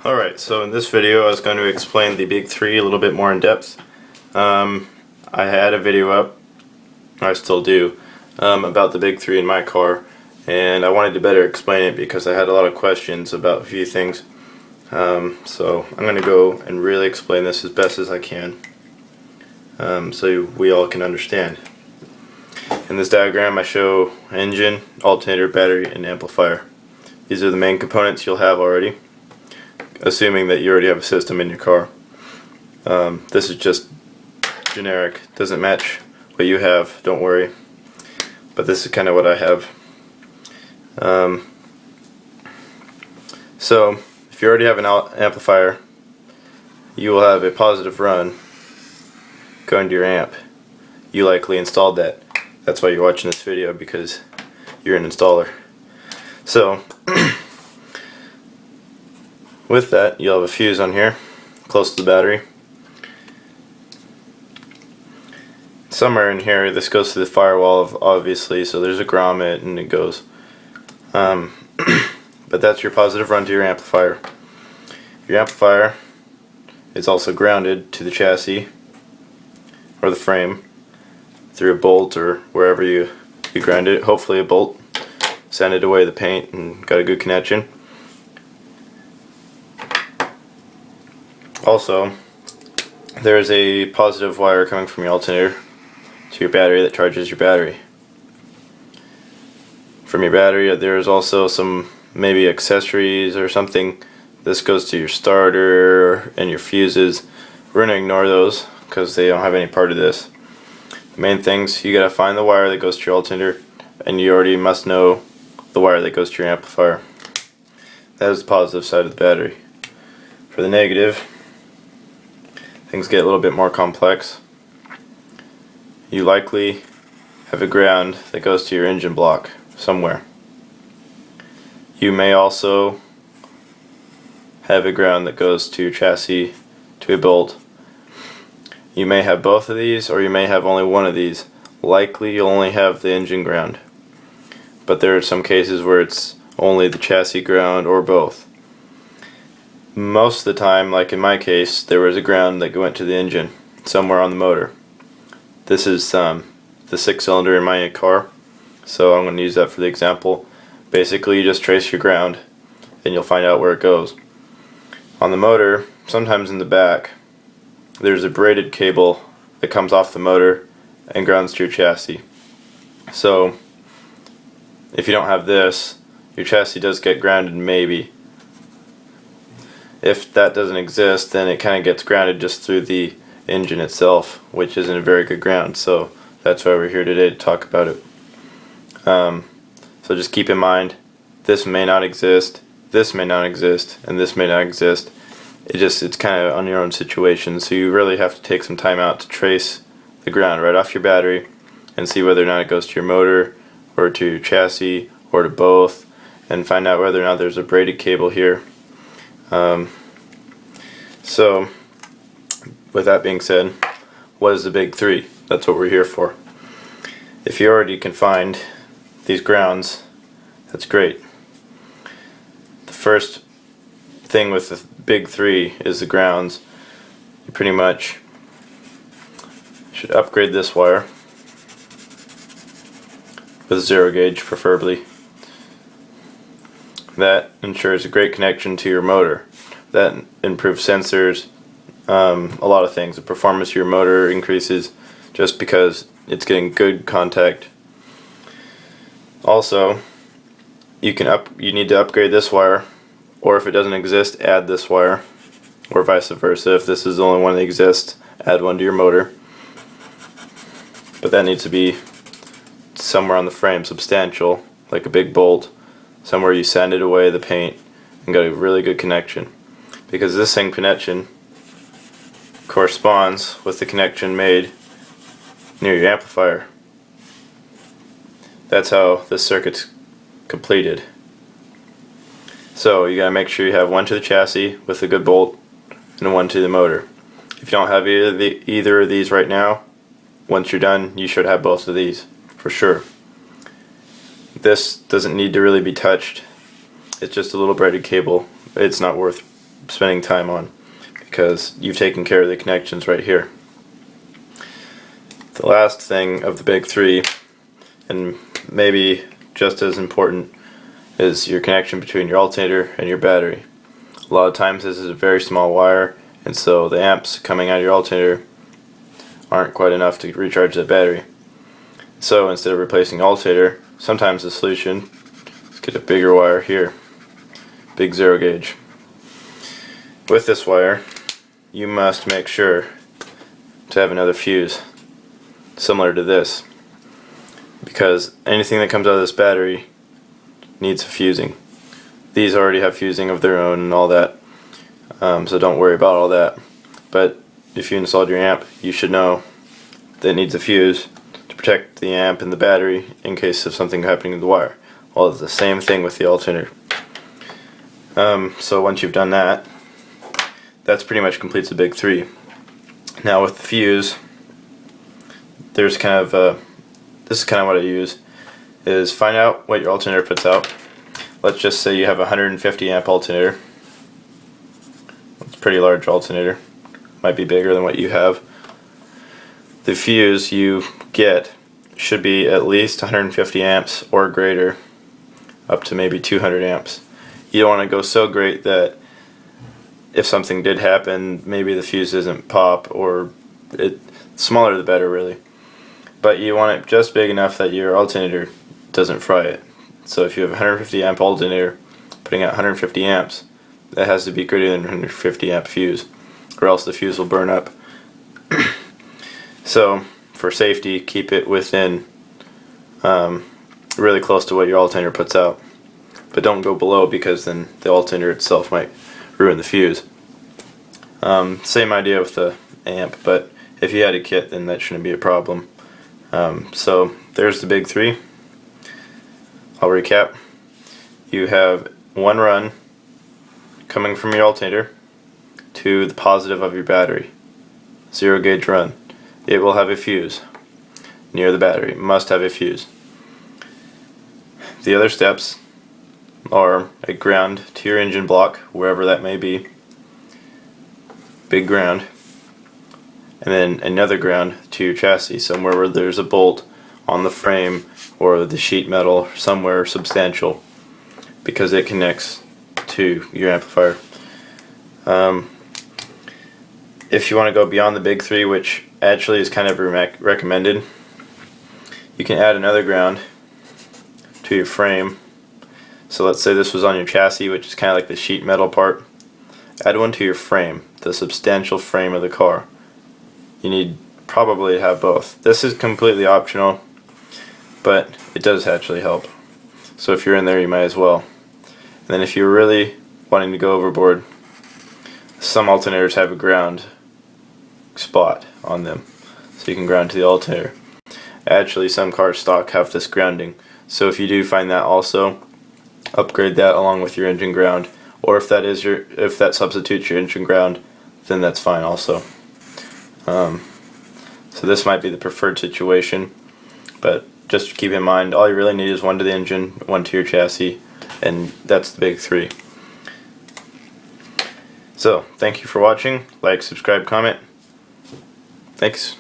Alright, so in this video I was going to explain the big three a little bit more in depth. I had a video up, I still do, about the big three in my car, and I wanted to better explain it because I had a lot of questions about a few things. So I'm going to go and really explain this as best as I can, so we all can understand. In this diagram I show engine, alternator, battery, and amplifier. These are the main components you'll have already, assuming that you already have a system in your car. This is just generic, doesn't match what you have, don't worry, but this is kind of what I have. So if you already have an amplifier, you will have a positive run going to your amp. You likely installed that. That's why you're watching this video, because you're an installer. So with that, you'll have a fuse on here, close to the battery. Somewhere in here, this goes to the firewall, obviously, so there's a grommet and it goes. But that's your positive run to your amplifier. Your amplifier is also grounded to the chassis or the frame through a bolt or wherever you ground it. Hopefully a bolt sanded away the paint and got a good connection. Also, there is a positive wire coming from your alternator to your battery that charges your battery. From your battery, there is also some maybe accessories or something. This goes to your starter and your fuses. We're going to ignore those because they don't have any part of this. The main things, you got to find the wire that goes to your alternator, and you already must know the wire that goes to your amplifier. That is the positive side of the battery. For the negative, things get a little bit more complex. You likely have a ground that goes to your engine block somewhere. You may also have a ground that goes to your chassis to a bolt. You may have both of these, or you may have only one of these. Likely you'll only have the engine ground, but there are some cases where it's only the chassis ground or both. Most of the time, like in my case, there was a ground that went to the engine somewhere on the motor. This is the 6-cylinder in my car, so I'm going to use that for the example. Basically, you just trace your ground and you'll find out where it goes. On the motor, sometimes in the back, there's a braided cable that comes off the motor and grounds to your chassis. So if you don't have this, your chassis does get grounded maybe. If that doesn't exist, then it kind of gets grounded just through the engine itself, which isn't a very good ground, so that's why we're here today to talk about it. So just keep in mind, this may not exist, this may not exist, and this may not exist. It's kind of on your own situation, so you really have to take some time out to trace the ground right off your battery and see whether or not it goes to your motor or to your chassis or to both, and find out whether or not there's a braided cable here. So with that being said, what is the big three? That's what we're here for. If you already can find these grounds, that's great. The first thing with the big three is the grounds. You pretty much should upgrade this wire with 0 gauge preferably. That ensures a great connection to your motor. That improves sensors, a lot of things. The performance of your motor increases just because it's getting good contact. Also, you need to upgrade this wire, or if it doesn't exist, add this wire, or vice versa. If this is the only one that exists, add one to your motor. But that needs to be somewhere on the frame, substantial, like a big bolt, somewhere you sanded away the paint and got a really good connection. Because this same connection corresponds with the connection made near your amplifier. That's how this circuit's completed. So you gotta make sure you have one to the chassis with a good bolt and one to the motor. If you don't have either of these right now, once you're done, you should have both of these for sure. This doesn't need to really be touched. It's just a little braided cable. It's not worth spending time on, because you've taken care of the connections right here. The last thing of the big three, and maybe just as important, is your connection between your alternator and your battery. A lot of times this is a very small wire, and so the amps coming out of your alternator aren't quite enough to recharge the battery. So instead of replacing the alternator, sometimes the solution is get a bigger wire here, big 0 gauge. With this wire, you must make sure to have another fuse similar to this, because anything that comes out of this battery needs fusing. These already have fusing of their own and all that, so don't worry about all that. But if you installed your amp, you should know that it needs a fuse to protect the amp and the battery in case of something happening to the wire. Well, it's the same thing with the alternator. So once you've done that, that's pretty much completes the big three. Now with the fuse, there's kind of this is kind of what I use, is find out what your alternator puts out. Let's just say you have a 150 amp alternator. It's a pretty large alternator, might be bigger than what you have. The fuse you get should be at least 150 amps or greater, up to maybe 200 amps. You don't want to go so great that if something did happen, maybe the fuse doesn't pop, or smaller the better really. But you want it just big enough that your alternator doesn't fry it. So if you have a 150 amp alternator putting out 150 amps, that has to be greater than 150 amp fuse, or else the fuse will burn up. So for safety, keep it within really close to what your alternator puts out, but don't go below, because then the alternator itself might ruin the fuse. Same idea with the amp, but if you had a kit, then that shouldn't be a problem. So there's the big three. I'll recap. You have one run coming from your alternator to the positive of your battery. 0 gauge run. It will have a fuse near the battery. Must have a fuse. The other steps are a ground to your engine block, wherever that may be. Big ground. And then another ground to your chassis, somewhere where there's a bolt on the frame or the sheet metal, somewhere substantial, because it connects to your amplifier. If you want to go beyond the big three, which actually is kind of recommended, you can add another ground to your frame. So let's say this was on your chassis, which is kind of like the sheet metal part. Add one to your frame, the substantial frame of the car. You need probably to have both. This is completely optional, but it does actually help. So if you're in there, you might as well. And then if you're really wanting to go overboard, some alternators have a ground spot on them, so you can ground to the alternator. Actually, some cars stock have this grounding, so if you do find that, also upgrade that along with your engine ground, or if that substitutes your engine ground, then that's fine also. So this might be the preferred situation, but just keep in mind, all you really need is one to the engine, one to your chassis, and that's the big three. So thank you for watching. Like, subscribe, comment. Thanks.